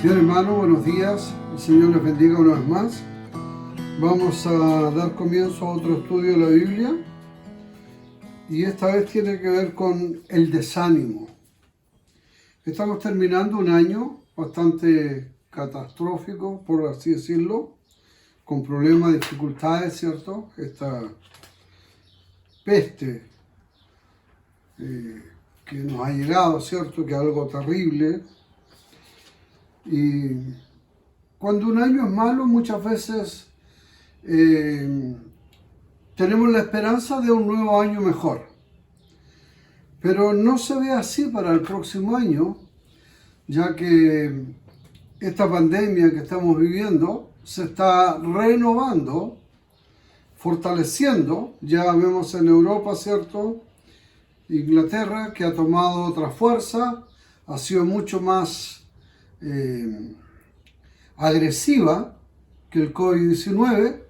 Bien, hermano, buenos días. El Señor les bendiga una vez más. Vamos a dar comienzo a otro estudio de la Biblia. Y esta vez tiene que ver con el desánimo. Estamos terminando un año bastante catastrófico, por así decirlo, con problemas, dificultades, ¿cierto? Esta peste que nos ha llegado, ¿cierto? Que es algo terrible. Y cuando un año es malo, muchas veces tenemos la esperanza de un nuevo año mejor. Pero no se ve así para el próximo año, ya que esta pandemia que estamos viviendo se está renovando, fortaleciendo. Ya vemos en Europa, ¿cierto? Inglaterra, que ha tomado otra fuerza, ha sido mucho más agresiva que el COVID-19.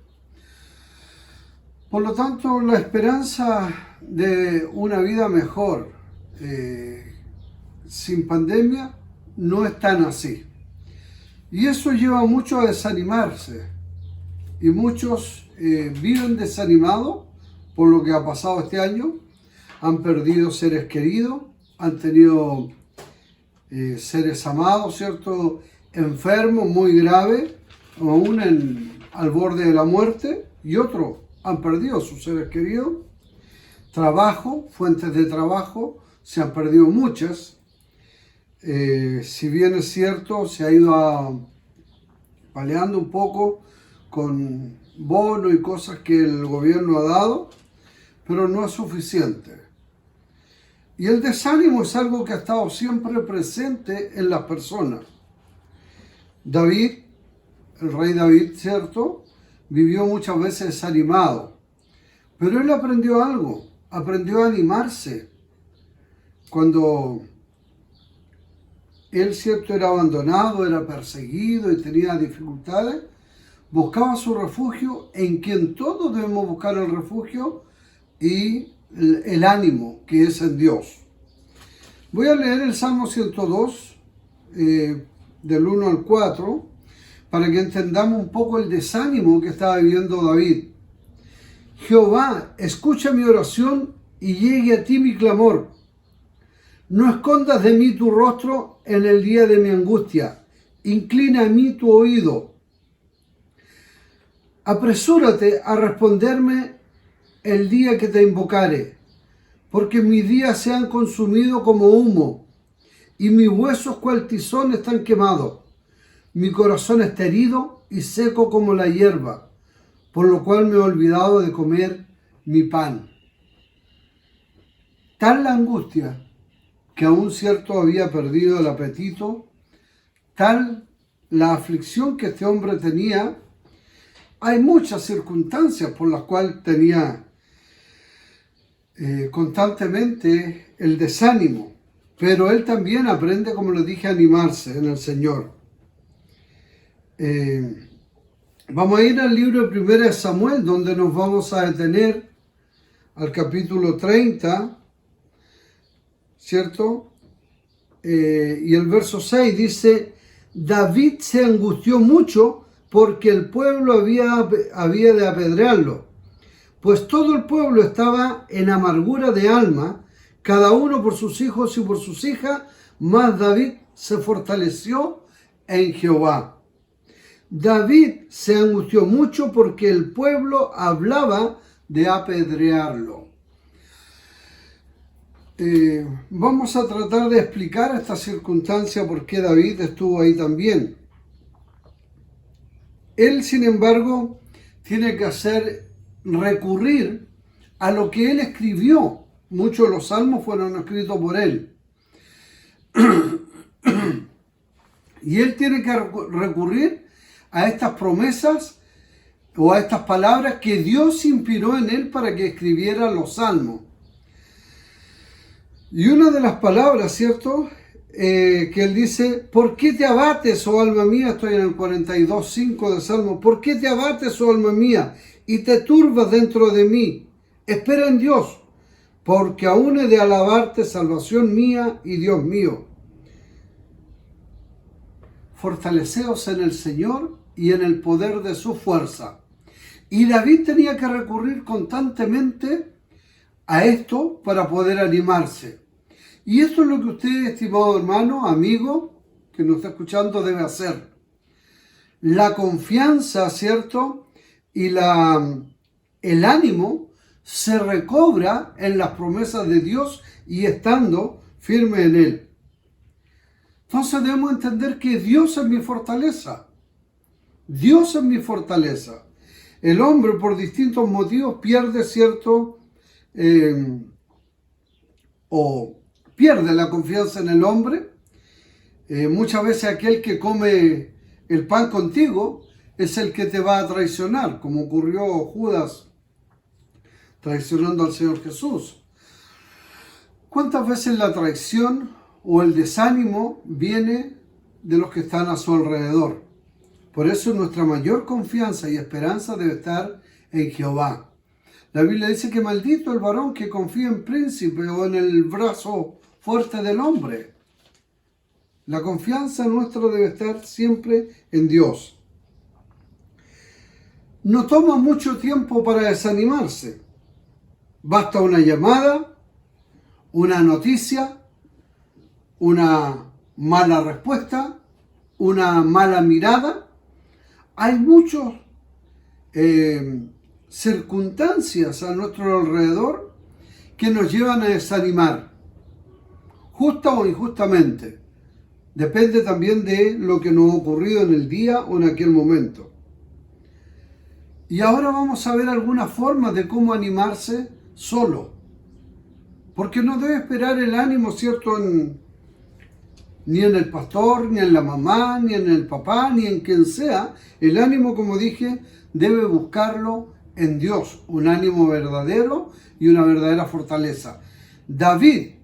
Por lo tanto, la esperanza de una vida mejor sin pandemia no es tan así. Y eso lleva a muchos a desanimarse. Y muchos viven desanimados por lo que ha pasado este año. Han perdido seres queridos, han tenido seres amados, ¿cierto? Enfermos muy graves, aún al borde de la muerte, y otros han perdido sus seres queridos. Trabajo, fuentes de trabajo, se han perdido muchas. Si bien es cierto, se ha ido paleando un poco con bonos y cosas que el gobierno ha dado, pero no es suficiente. Y el desánimo es algo que ha estado siempre presente en las personas. David, el rey David, ¿cierto?, vivió muchas veces desanimado, pero él aprendió algo, aprendió a animarse. Cuando él, ¿cierto?, era abandonado, era perseguido y tenía dificultades, buscaba su refugio, en quien todos debemos buscar el refugio y el ánimo, que es en Dios. Voy a leer el Salmo 102, del 1 al 4, para que entendamos un poco el desánimo que estaba viviendo David. Jehová, escucha mi oración y llegue a ti mi clamor. No escondas de mí tu rostro en el día de mi angustia. Inclina a mí tu oído. Apresúrate a responderme el día que te invocare, porque mis días se han consumido como humo, y mis huesos cual tizón están quemados. Mi corazón está herido y seco como la hierba, por lo cual me he olvidado de comer mi pan. Tal la angustia que aún cierto había perdido el apetito, tal la aflicción que este hombre tenía. Hay muchas circunstancias por las cuales tenía constantemente el desánimo, pero él también aprende, como les dije, a animarse en el Señor. Vamos a ir al libro de 1 Samuel, donde nos vamos a detener al capítulo 30, ¿cierto? Y el verso 6 dice: David se angustió mucho porque el pueblo había de apedrearlo, pues todo el pueblo estaba en amargura de alma, cada uno por sus hijos y por sus hijas, mas David se fortaleció en Jehová. David se angustió mucho porque el pueblo hablaba de apedrearlo. Vamos a tratar de explicar esta circunstancia, por qué David estuvo ahí también. Él, sin embargo, tiene que recurrir a lo que él escribió. Muchos de los salmos fueron escritos por él. Y él tiene que recurrir a estas promesas o a estas palabras que Dios inspiró en él para que escribiera los salmos. Y una de las palabras, ¿cierto?, que él dice: ¿por qué te abates, oh alma mía? Estoy en el 42:5 del Salmo. ¿Por qué te abates, oh alma mía, y te turbas dentro de mí? Espera en Dios, porque aún he de alabarte, salvación mía y Dios mío. fortaleceos en el Señor y en el poder de su fuerza. Y David tenía que recurrir constantemente a esto para poder animarse. Y esto es lo que usted, estimado hermano, amigo, que nos está escuchando, debe hacer. La confianza, ¿cierto? Y el ánimo se recobra en las promesas de Dios y estando firme en Él. Entonces debemos entender que Dios es mi fortaleza. Dios es mi fortaleza. El hombre por distintos motivos pierde, ¿cierto? O pierde la confianza en el hombre. Muchas veces aquel que come el pan contigo es el que te va a traicionar, como ocurrió Judas traicionando al Señor Jesús. ¿Cuántas veces la traición o el desánimo viene de los que están a su alrededor? Por eso nuestra mayor confianza y esperanza debe estar en Jehová. La Biblia dice que maldito el varón que confía en príncipe o en el brazo fuerte del hombre. La confianza nuestra debe estar siempre en Dios. No toma mucho tiempo para desanimarse. Basta una llamada, una noticia, una mala respuesta, una mala mirada. Hay muchas circunstancias a nuestro alrededor que nos llevan a desanimar, justa o injustamente. Depende también de lo que nos ha ocurrido en el día o en aquel momento. Y ahora vamos a ver algunas formas de cómo animarse solo. Porque no debe esperar el ánimo, ¿cierto?, ni en el pastor, ni en la mamá, ni en el papá, ni en quien sea. El ánimo, como dije, debe buscarlo en Dios. Un ánimo verdadero y una verdadera fortaleza. David,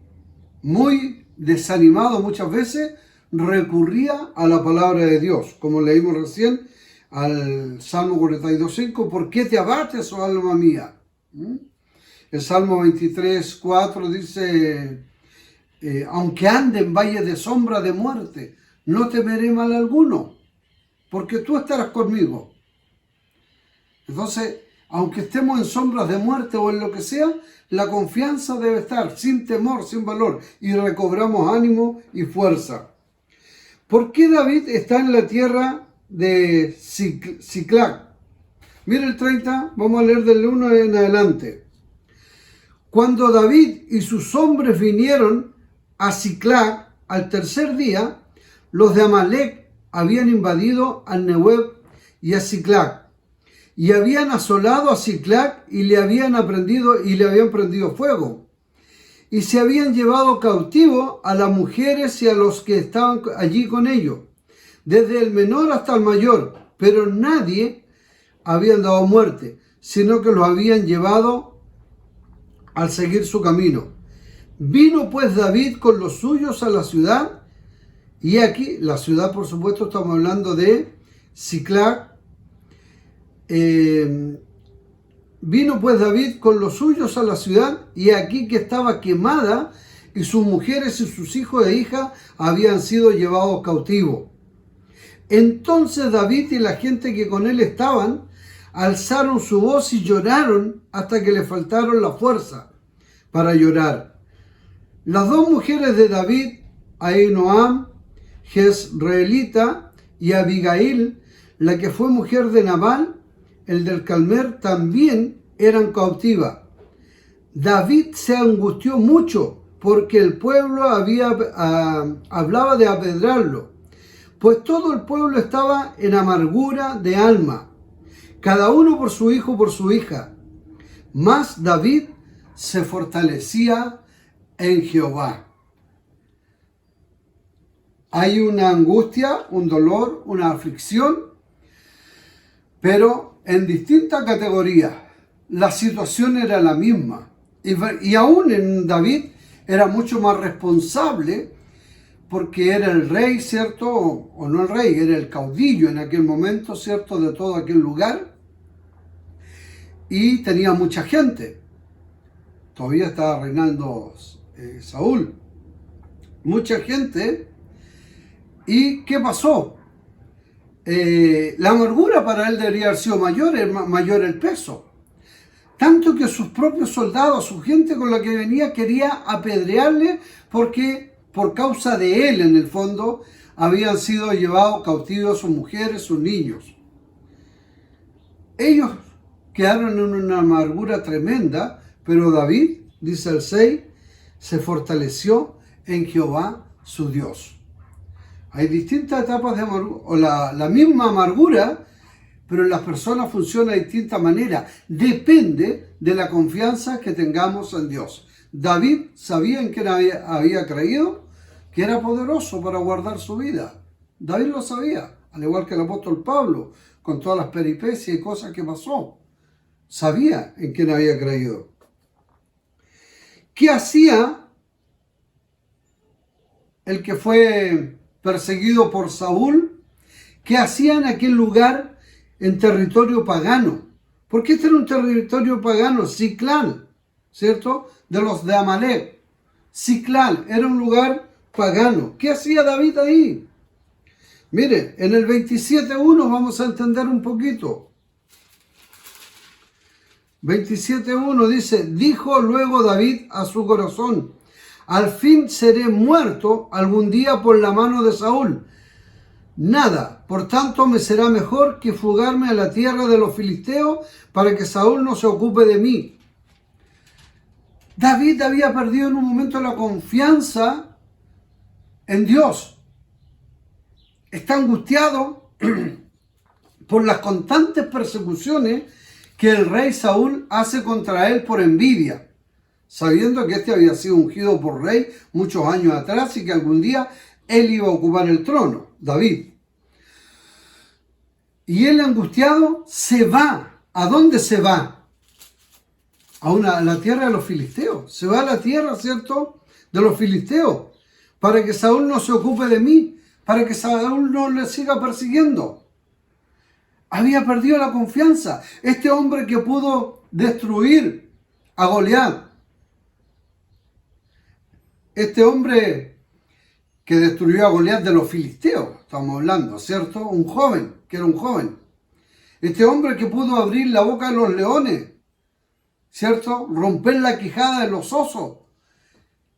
muy desanimado muchas veces, recurría a la palabra de Dios, como leímos recién al Salmo 42:5, ¿por qué te abates, oh alma mía? El Salmo 23:4 dice, aunque ande en valle de sombra de muerte, no temeré mal alguno, porque tú estarás conmigo. Entonces, aunque estemos en sombras de muerte o en lo que sea, la confianza debe estar sin temor, sin valor, y recobramos ánimo y fuerza. ¿Por qué David está en la tierra de Siclag? Mira el 30, vamos a leer del 1 en adelante. Cuando David y sus hombres vinieron a Siclag al tercer día, los de Amalec habían invadido a Nehueb y a Siclag, y habían asolado a Siclag y le habían prendido fuego. Y se habían llevado cautivo a las mujeres y a los que estaban allí con ellos, desde el menor hasta el mayor, pero nadie habían dado muerte, sino que los habían llevado al seguir su camino. Vino pues David con los suyos a la ciudad, y aquí, la ciudad por supuesto estamos hablando de Siclag. Vino pues David con los suyos a la ciudad, y aquí que estaba quemada, y sus mujeres y sus hijos e hijas habían sido llevados cautivos. Entonces David y la gente que con él estaban alzaron su voz y lloraron hasta que le faltaron la fuerza para llorar. Las dos mujeres de David, Ahinoam, Jezreelita, y Abigail, la que fue mujer de Nabal, el del Carmel, también eran cautivas. David se angustió mucho porque el pueblo hablaba de apedrearlo, pues todo el pueblo estaba en amargura de alma, cada uno por su hijo, por su hija. Mas David se fortalecía en Jehová. Hay una angustia, un dolor, una aflicción, pero en distintas categorías. La situación era la misma. Y aún en David era mucho más responsable porque era el rey, ¿cierto? O no el rey, era el caudillo en aquel momento, ¿cierto? De todo aquel lugar. Y tenía mucha gente. Todavía estaba reinando Saúl. Mucha gente. ¿Y qué pasó? la amargura para él debería haber sido mayor el peso. Tanto que sus propios soldados, su gente con la que venía, quería apedrearle porque por causa de él, en el fondo, habían sido llevados cautivos sus mujeres, sus niños. Ellos quedaron en una amargura tremenda, pero David, dice el 6, se fortaleció en Jehová su Dios. Hay distintas etapas de amargura, o la misma amargura, pero en las personas funciona de distinta manera. Depende de la confianza que tengamos en Dios. David sabía en quién había creído, que era poderoso para guardar su vida. David lo sabía, al igual que el apóstol Pablo, con todas las peripecias y cosas que pasó. Sabía en quién había creído. ¿Qué hacía el que fue perseguido por Saúl? ¿Qué hacía en aquel lugar en territorio pagano? Porque este era un territorio pagano, Siclán, ¿cierto? De los de Amalek. Siclán era un lugar pagano. ¿Qué hacía David ahí? Mire, en el 27.1 vamos a entender un poquito. 27.1 dice, dijo luego David a su corazón, al fin seré muerto algún día por la mano de Saúl. Nada, por tanto me será mejor que fugarme a la tierra de los filisteos para que Saúl no se ocupe de mí. David había perdido en un momento la confianza en Dios. Está angustiado por las constantes persecuciones que el rey Saúl hace contra él por envidia, sabiendo que este había sido ungido por rey muchos años atrás y que algún día él iba a ocupar el trono, David. Y él, angustiado, se va. ¿A dónde se va? A la tierra de los filisteos. Se va a la tierra, ¿cierto?, de los filisteos, para que Saúl no se ocupe de mí, para que Saúl no le siga persiguiendo. Había perdido la confianza. Este hombre que pudo destruir a Goliat, este hombre que destruyó a Goliat de los filisteos, estamos hablando, ¿cierto? Un joven, que era un joven. Este hombre que pudo abrir la boca de los leones, ¿cierto? Romper la quijada de los osos,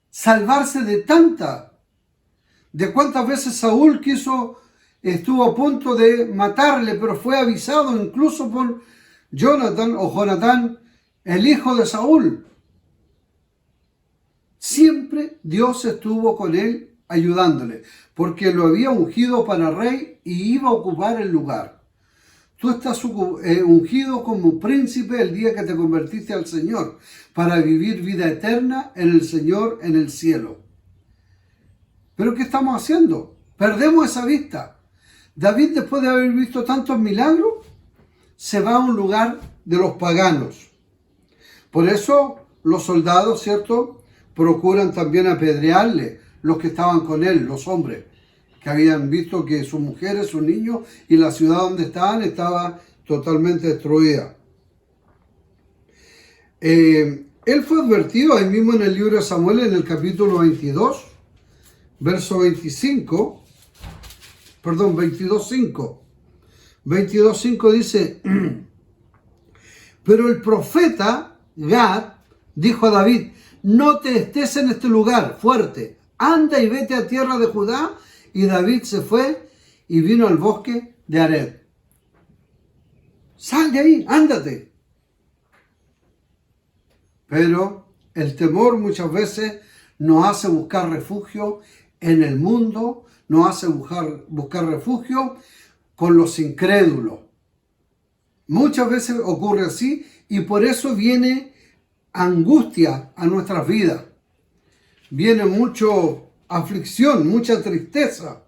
salvarse de cuántas veces Saúl estuvo a punto de matarle, pero fue avisado incluso por Jonatán, el hijo de Saúl. Siempre Dios estuvo con él ayudándole, porque lo había ungido para rey y iba a ocupar el lugar. Tú estás ungido como príncipe el día que te convertiste al Señor, para vivir vida eterna en el Señor, en el cielo. ¿Pero qué estamos haciendo? Perdemos esa vista. David, después de haber visto tantos milagros, se va a un lugar de los paganos. Por eso los soldados, ¿cierto?, procuran también apedrearle los que estaban con él, los hombres, que habían visto que sus mujeres, sus niños y la ciudad donde estaban estaba totalmente destruida. Él fue advertido ahí mismo en el libro de Samuel, en el capítulo 22, verso 22.5. 22.5 dice, pero el profeta Gad dijo a David, no te estés en este lugar fuerte, anda y vete a tierra de Judá. Y David se fue y vino al bosque de Ared. Sal de ahí, ándate. Pero el temor muchas veces nos hace buscar refugio en el mundo, nos hace buscar refugio con los incrédulos. Muchas veces ocurre así y por eso viene angustia a nuestras vidas. Viene mucho aflicción, mucha tristeza.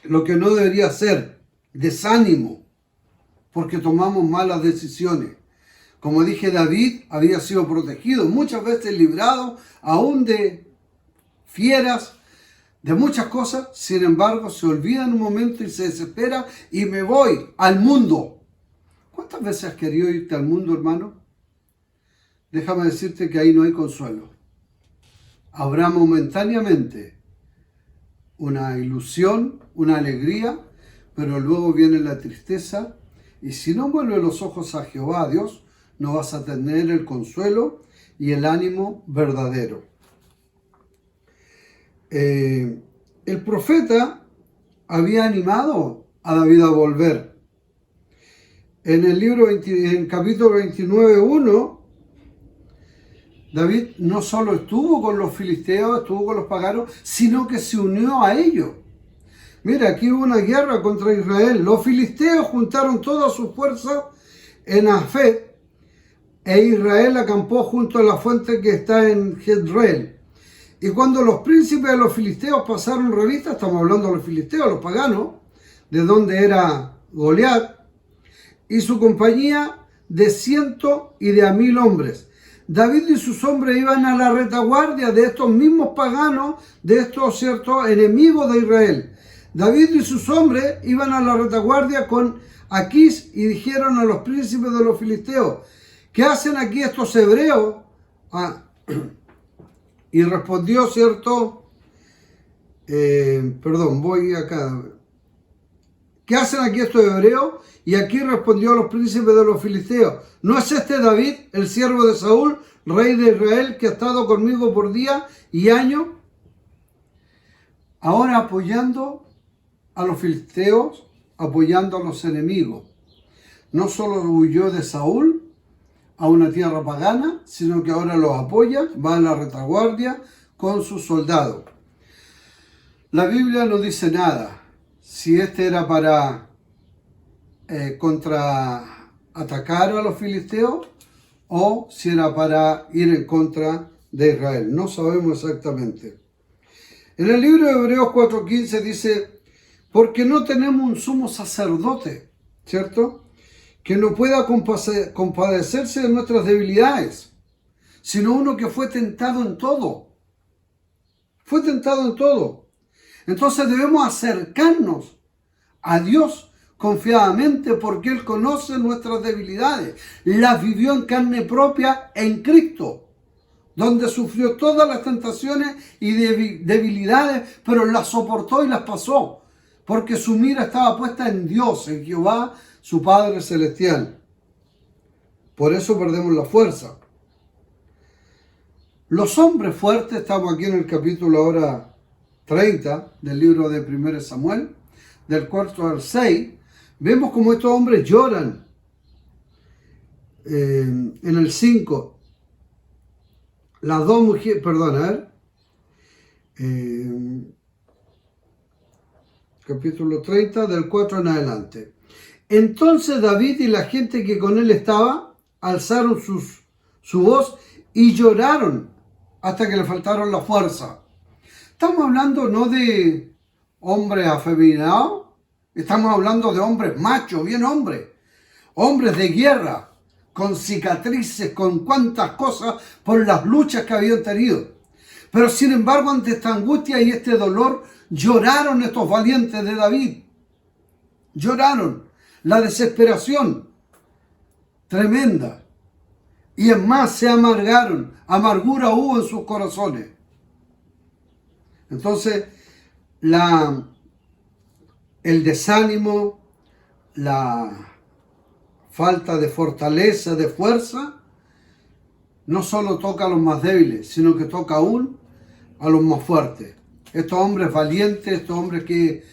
Lo que no debería ser, desánimo, porque tomamos malas decisiones. Como dije, David había sido protegido, muchas veces librado, aún de fieras, de muchas cosas. Sin embargo, se olvida en un momento y se desespera y me voy al mundo. ¿Cuántas veces has querido irte al mundo, hermano? Déjame decirte que ahí no hay consuelo. Habrá momentáneamente una ilusión, una alegría, pero luego viene la tristeza. Y si no vuelves los ojos a Jehová, Dios, no vas a tener el consuelo y el ánimo verdadero. El profeta había animado a David a volver. En el libro en capítulo 29:1, David no solo estuvo con los filisteos, estuvo con los paganos, sino que se unió a ellos. Mira, aquí hubo una guerra contra Israel. Los filisteos juntaron todas sus fuerzas en Afec, e Israel acampó junto a la fuente que está en Jezreel. Y cuando los príncipes de los filisteos pasaron revista, estamos hablando de los filisteos, los paganos, de donde era Goliat, y su compañía de 100 y de 1000 hombres. David y sus hombres iban a la retaguardia de estos mismos paganos, de estos ciertos enemigos de Israel. David y sus hombres iban a la retaguardia con Aquís y dijeron a los príncipes de los filisteos: ¿qué hacen aquí estos hebreos? Y respondió, voy acá. ¿Qué hacen aquí estos hebreos? Y aquí respondió a los príncipes de los filisteos: ¿no es este David, el siervo de Saúl, rey de Israel, que ha estado conmigo por día y año? Ahora apoyando a los filisteos, apoyando a los enemigos. No solo huyó de Saúl a una tierra pagana, sino que ahora los apoya, va a la retaguardia con sus soldados. La Biblia no dice nada si este era para contraatacar a los filisteos o si era para ir en contra de Israel. No sabemos exactamente. En el libro de Hebreos 4:15 dice: porque no tenemos un sumo sacerdote, ¿cierto?, que no pueda compadecerse de nuestras debilidades, sino uno que fue tentado en todo. Fue tentado en todo. Entonces debemos acercarnos a Dios confiadamente, porque Él conoce nuestras debilidades. Las vivió en carne propia en Cristo, donde sufrió todas las tentaciones y debilidades, pero las soportó y las pasó, porque su mira estaba puesta en Dios, en Jehová, su Padre Celestial. Por eso perdemos la fuerza. Los hombres fuertes, estamos aquí en el capítulo ahora 30 del libro de 1 Samuel, del 4 al 6, vemos como estos hombres lloran. En el 5, las dos mujeres, capítulo 30, del 4 en adelante. Entonces David y la gente que con él estaba alzaron su voz y lloraron hasta que le faltaron la fuerza. Estamos hablando no de hombres afeminados, estamos hablando de hombres machos, bien hombres de guerra, con cicatrices, con cuantas cosas por las luchas que habían tenido. Pero sin embargo, ante esta angustia y este dolor, lloraron estos valientes de David. Lloraron. La desesperación tremenda. Y es más, se amargaron. Amargura hubo en sus corazones. Entonces, el desánimo, la falta de fortaleza, de fuerza, no solo toca a los más débiles, sino que toca aún a los más fuertes. Estos hombres valientes, estos hombres que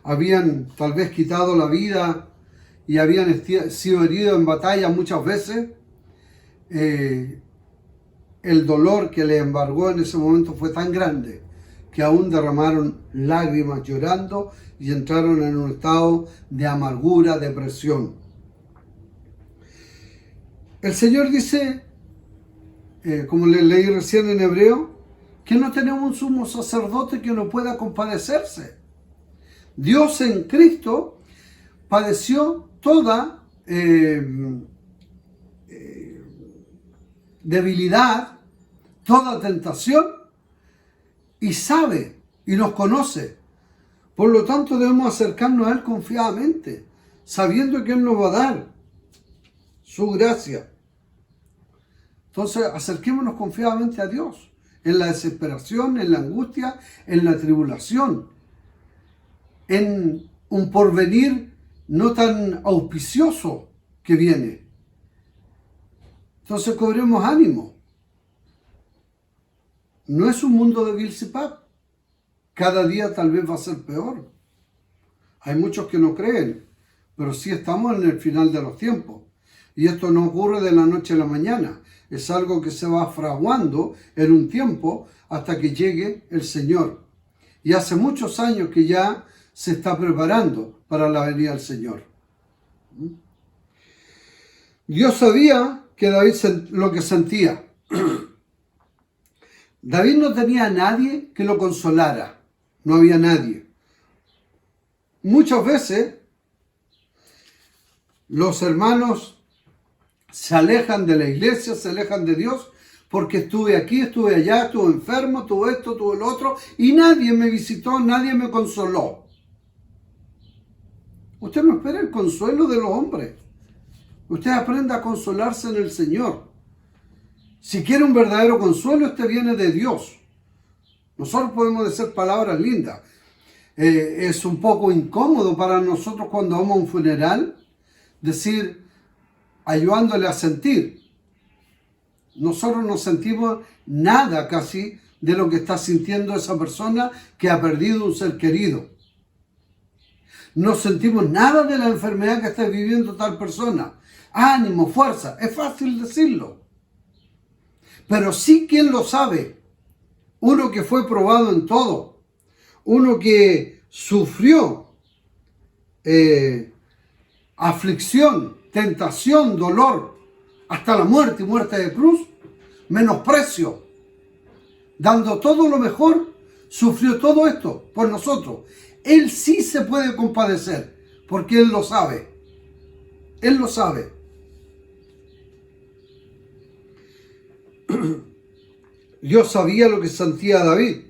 habían tal vez quitado la vida y habían sido heridos en batalla muchas veces, el dolor que les embargó en ese momento fue tan grande que aún derramaron lágrimas llorando y entraron en un estado de amargura, depresión. El Señor dice, como le leí recién en Hebreo, que no tenemos un sumo sacerdote que no pueda compadecerse. Dios en Cristo padeció toda debilidad, toda tentación, y sabe y nos conoce. Por lo tanto debemos acercarnos a Él confiadamente, sabiendo que Él nos va a dar su gracia. Entonces acerquémonos confiadamente a Dios, en la desesperación, en la angustia, en la tribulación. en un porvenir no tan auspicioso que viene. Entonces cobremos ánimo. No es un mundo de Bilzipap. Cada día tal vez va a ser peor. Hay muchos que no creen, pero sí estamos en el final de los tiempos. Y esto no ocurre de la noche a la mañana. Es algo que se va fraguando en un tiempo hasta que llegue el Señor. Y hace muchos años que ya se está preparando para la venida del Señor. Dios sabía que David lo que sentía. David no tenía a nadie que lo consolara. No había nadie. Muchas veces los hermanos se alejan de la iglesia, se alejan de Dios, porque estuve aquí, estuve allá, estuve enfermo, tuve esto, tuve lo otro, y nadie me visitó, nadie me consoló. Usted no espera el consuelo de los hombres. Usted aprenda a consolarse en el Señor. Si quiere un verdadero consuelo, este viene de Dios. Nosotros podemos decir palabras lindas. Es un poco incómodo para nosotros cuando vamos a un funeral decir, ayudándole a sentir. Nosotros no sentimos nada casi de lo que está sintiendo esa persona que ha perdido un ser querido. No sentimos nada de la enfermedad que está viviendo tal persona. Ánimo, fuerza, es fácil decirlo. Pero sí, ¿quién lo sabe? Uno que fue probado en todo. Uno que sufrió aflicción, tentación, dolor, hasta la muerte y muerte de cruz, menosprecio, dando todo lo mejor, sufrió todo esto por nosotros. Él sí se puede compadecer, porque Él lo sabe. Él lo sabe. Dios sabía lo que sentía David.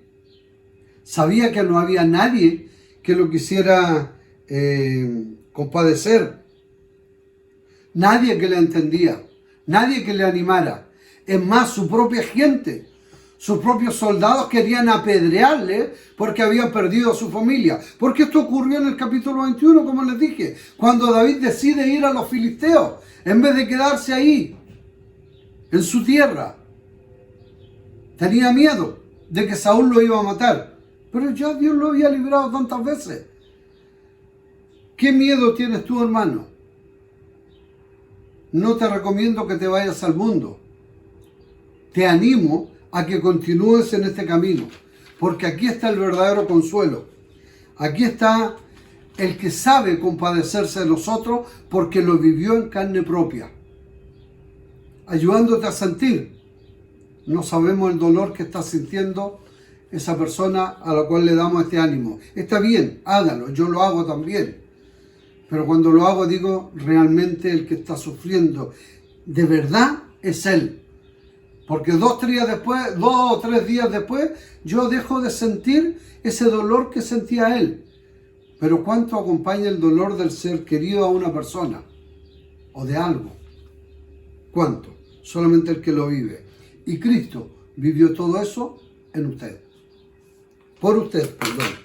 Sabía que no había nadie que lo quisiera compadecer. Nadie que le entendía. Nadie que le animara. Es más, su propia gente, sus propios soldados querían apedrearle porque habían perdido a su familia. Porque esto ocurrió en el capítulo 21, como les dije, cuando David decide ir a los filisteos, en vez de quedarse ahí, en su tierra. Tenía miedo de que Saúl lo iba a matar, pero ya Dios lo había librado tantas veces. ¿Qué miedo tienes tú, hermano? No te recomiendo que te vayas al mundo. Te animo a que continúes en este camino, porque aquí está el verdadero consuelo. Aquí está el que sabe compadecerse de nosotros porque lo vivió en carne propia, ayudándote a sentir. No sabemos el dolor que está sintiendo esa persona a la cual le damos este ánimo. Está bien, hágalo, yo lo hago también. Pero cuando lo hago digo, realmente el que está sufriendo de verdad es él. Porque 2 o 3 días después, yo dejo de sentir ese dolor que sentía él. Pero ¿cuánto acompaña el dolor del ser querido a una persona? O de algo. ¿Cuánto? Solamente el que lo vive. Y Cristo vivió todo eso en usted. Por usted, perdón.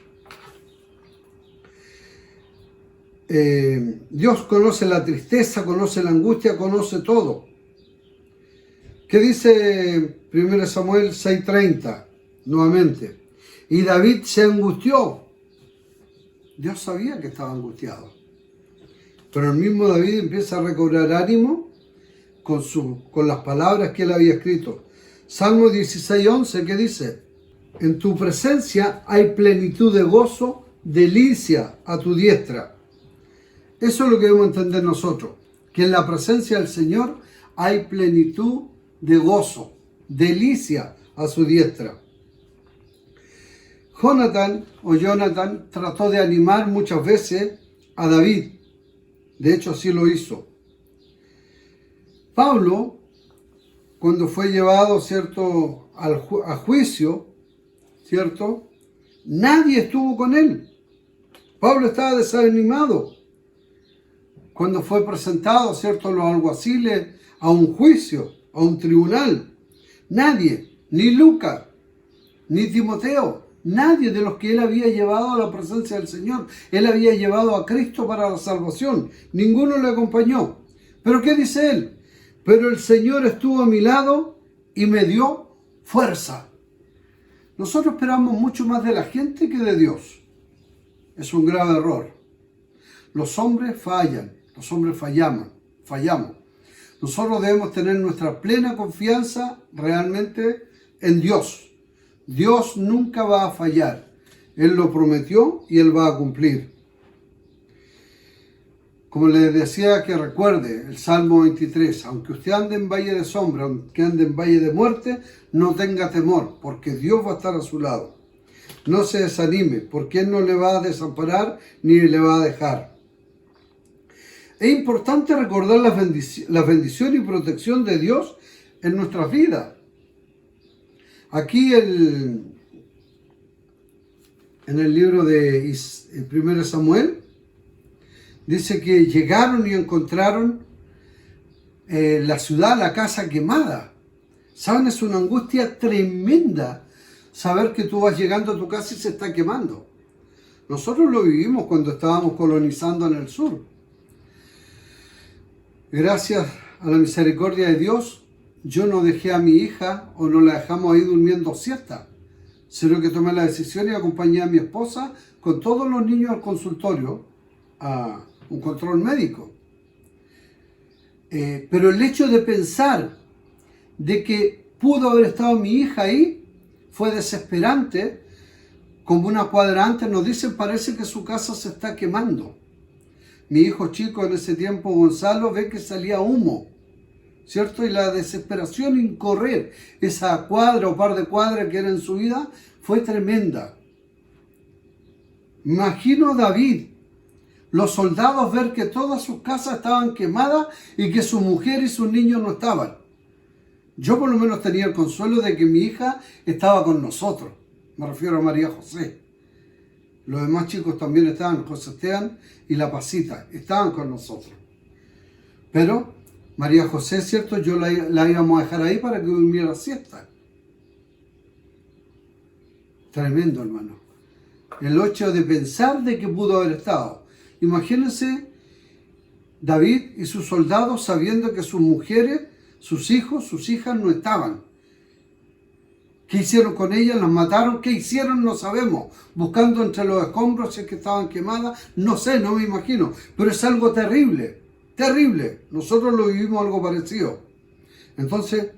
Dios conoce la tristeza, conoce la angustia, conoce todo. ¿Qué dice 1 Samuel 6:30? Nuevamente. Y David se angustió. Dios sabía que estaba angustiado. Pero el mismo David empieza a recobrar ánimo con las palabras que él había escrito. Salmo 16:11, ¿qué dice? En tu presencia hay plenitud de gozo, delicia a tu diestra. Eso es lo que debemos entender nosotros, que en la presencia del Señor hay plenitud de gozo, delicia a su diestra. Jonathan trató de animar muchas veces a David. De hecho, así lo hizo. Pablo, cuando fue llevado, ¿cierto?, a juicio, ¿cierto?, nadie estuvo con él. Pablo estaba desanimado. Cuando fue presentado, ¿cierto?, los alguaciles a un juicio, a un tribunal, nadie, ni Lucas, ni Timoteo, Nadie de los que él había llevado a la presencia del Señor. Él había llevado a Cristo para la salvación. Ninguno le acompañó. ¿Pero qué dice él? Pero el Señor estuvo a mi lado y me dio fuerza. Nosotros esperamos mucho más de la gente que de Dios. Es un grave error. Los hombres fallan, los hombres fallamos. Nosotros debemos tener nuestra plena confianza realmente en Dios. Dios nunca va a fallar. Él lo prometió y Él va a cumplir. Como les decía, que recuerde el Salmo 23, aunque usted ande en valle de sombra, aunque ande en valle de muerte, no tenga temor, porque Dios va a estar a su lado. No se desanime, porque Él no le va a desamparar ni le va a dejar. Es importante recordar la bendición y protección de Dios en nuestras vidas. Aquí en el libro de 1 Samuel, dice que llegaron y encontraron la ciudad, la casa quemada. ¿Saben? Es una angustia tremenda saber que tú vas llegando a tu casa y se está quemando. Nosotros lo vivimos cuando estábamos colonizando en el sur. Gracias a la misericordia de Dios, yo no dejé a mi hija o no la dejamos ahí durmiendo siesta, sino que tomé la decisión y acompañé a mi esposa con todos los niños al consultorio a un control médico. Pero el hecho de pensar de que pudo haber estado mi hija ahí fue desesperante. Como una cuadra antes nos dicen, parece que su casa se está quemando. Mi hijo chico en ese tiempo, Gonzalo, ve que salía humo, ¿cierto? Y la desesperación en correr esa cuadra o par de cuadras que era en su vida fue tremenda. Imagino a David, los soldados, ver que todas sus casas estaban quemadas y que su mujer y sus niños no estaban. Yo por lo menos tenía el consuelo de que mi hija estaba con nosotros. Me refiero a María José. Los demás chicos también estaban, José Esteban y la Pasita, estaban con nosotros. Pero María José, ¿cierto? Yo la íbamos a dejar ahí para que durmiera siesta. Tremendo, hermano. El hecho de pensar de que pudo haber estado. Imagínense David y sus soldados sabiendo que sus mujeres, sus hijos, sus hijas no estaban. ¿Qué hicieron con ellas? ¿Las mataron? ¿Qué hicieron? No sabemos. Buscando entre los escombros si es que estaban quemadas. No sé, no me imagino. Pero es algo terrible. Terrible. Nosotros lo vivimos algo parecido. Entonces,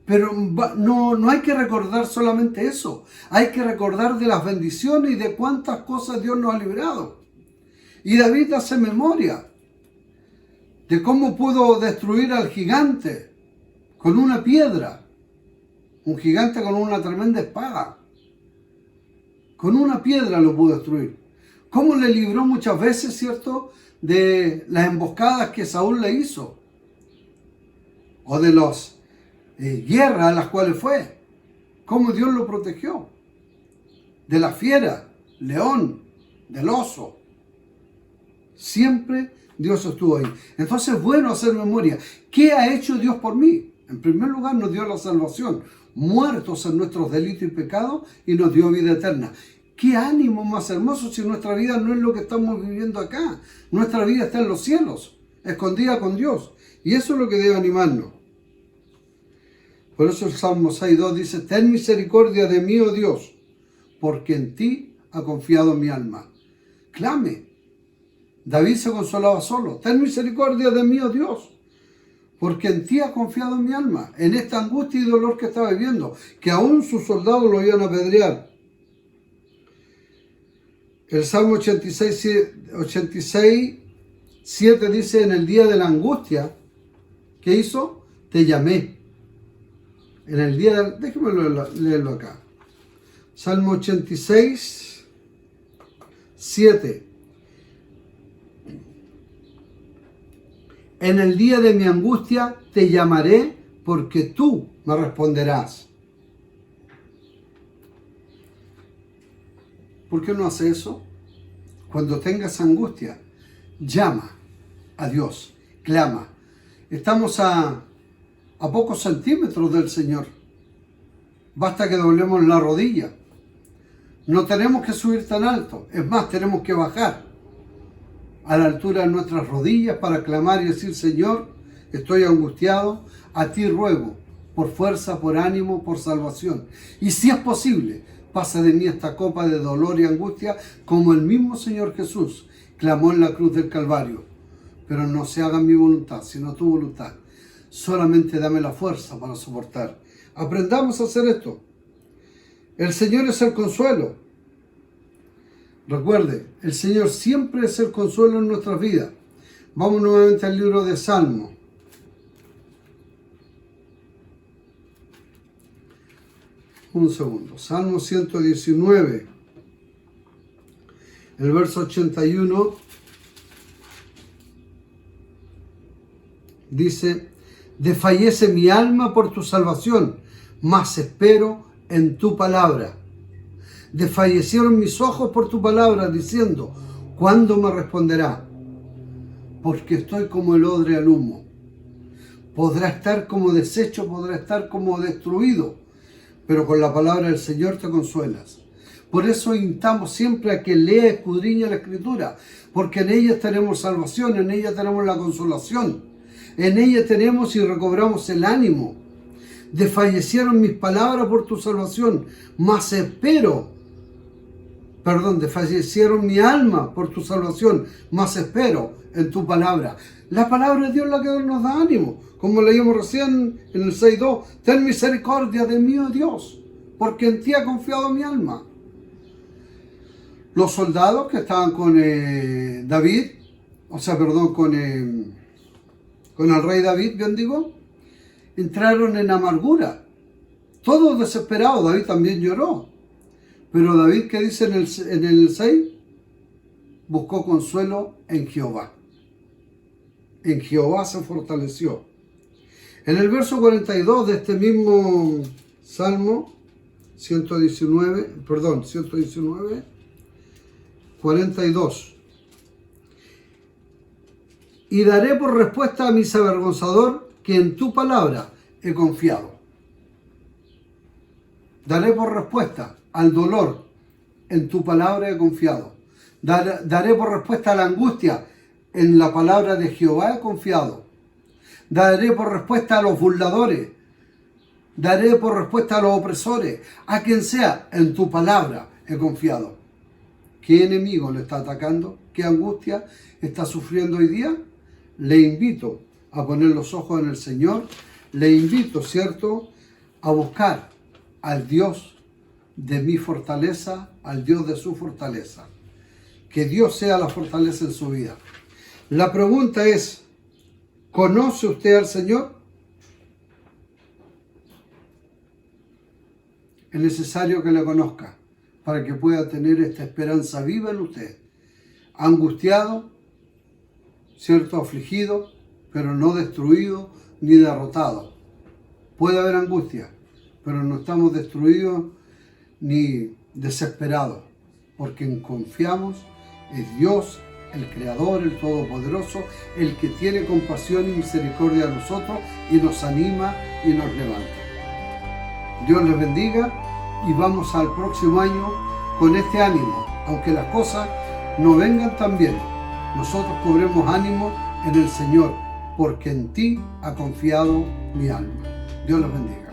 pero no hay que recordar solamente eso. Hay que recordar de las bendiciones y de cuántas cosas Dios nos ha librado. Y David hace memoria de cómo pudo destruir al gigante con una piedra. Un gigante con una tremenda espada. Con una piedra lo pudo destruir. Cómo le libró muchas veces, ¿cierto?, de las emboscadas que Saúl le hizo. O de las guerras a las cuales fue. Cómo Dios lo protegió. De la fiera, león, del oso. Siempre Dios estuvo ahí. Entonces es bueno hacer memoria. ¿Qué ha hecho Dios por mí? En primer lugar nos dio la salvación, muertos en nuestros delitos y pecados, y nos dio vida eterna. ¿Qué ánimo más hermoso si nuestra vida no es lo que estamos viviendo acá? Nuestra vida está en los cielos, escondida con Dios. Y eso es lo que debe animarnos. Por eso el Salmo 6.2 dice, ten misericordia de mí, oh Dios, porque en ti ha confiado mi alma. Clame. David se consolaba solo. Ten misericordia de mí, oh Dios, porque en ti ha confiado mi alma, en esta angustia y dolor que estaba viviendo, que aún sus soldados lo iban a apedrear. El Salmo 86:7 dice, en el día de la angustia, ¿qué hizo? Te llamé. En el día de... Déjeme leerlo acá. Salmo 86:7. En el día de mi angustia te llamaré porque tú me responderás. ¿Por qué no hace eso? Cuando tengas angustia, llama a Dios, clama. Estamos a pocos centímetros del Señor. Basta que doblemos la rodilla. No tenemos que subir tan alto. Es más, tenemos que bajar a la altura de nuestras rodillas para clamar y decir: Señor, estoy angustiado, a ti ruego, por fuerza, por ánimo, por salvación. Y si es posible, pasa de mí esta copa de dolor y angustia, como el mismo Señor Jesús clamó en la cruz del Calvario. Pero no se haga mi voluntad, sino tu voluntad. Solamente dame la fuerza para soportar. Aprendamos a hacer esto. El Señor es el consuelo. Recuerde, el Señor siempre es el consuelo en nuestras vidas. Vamos nuevamente al libro de Salmos. Un segundo. Salmo 119. El verso 81 dice: desfallece mi alma por tu salvación, mas espero en tu palabra. Desfallecieron mis ojos por tu palabra, diciendo: ¿cuándo me responderá? Porque estoy como el odre al humo. Podrá estar como deshecho, podrá estar como destruido, pero con la palabra del Señor te consuelas. Por eso instamos siempre a que lea y escudriñe la Escritura, porque en ella tenemos salvación, en ella tenemos la consolación, en ella tenemos y recobramos el ánimo. Desfallecieron mis palabras por tu salvación, mas desfallecieron mi alma por tu salvación, mas espero en tu palabra. La palabra de Dios es la que nos da ánimo, como leímos recién en el 6.2, ten misericordia de mí, oh Dios, porque en ti ha confiado mi alma. Los soldados que estaban con David, con el rey David, bien digo, entraron en amargura, todos desesperados. David también lloró, pero David, ¿qué dice en el 6? Buscó consuelo en Jehová. En Jehová se fortaleció. En el verso 42 de este mismo Salmo 119, 42. Y daré por respuesta a mi avergonzador que en tu palabra he confiado. Daré por respuesta al dolor, en tu palabra he confiado. Daré por respuesta a la angustia, en la palabra de Jehová he confiado. Daré por respuesta a los burladores. Daré por respuesta a los opresores. A quien sea, en tu palabra he confiado. ¿Qué enemigo le está atacando? ¿Qué angustia está sufriendo hoy día? Le invito a poner los ojos en el Señor. Le invito, ¿cierto?, a buscar al Dios de mi fortaleza, al Dios de su fortaleza. Que Dios sea la fortaleza en su vida. La pregunta es: ¿conoce usted al Señor? Es necesario que le conozca para que pueda tener esta esperanza viva en usted. Angustiado, cierto, afligido, pero no destruido ni derrotado. Puede haber angustia, pero no estamos destruidos ni desesperados, porque confiamos en Dios, el Creador, el Todopoderoso, el que tiene compasión y misericordia de nosotros y nos anima y nos levanta. Dios les bendiga y vamos al próximo año con este ánimo. Aunque las cosas no vengan tan bien, nosotros cobremos ánimo en el Señor, porque en ti ha confiado mi alma. Dios los bendiga.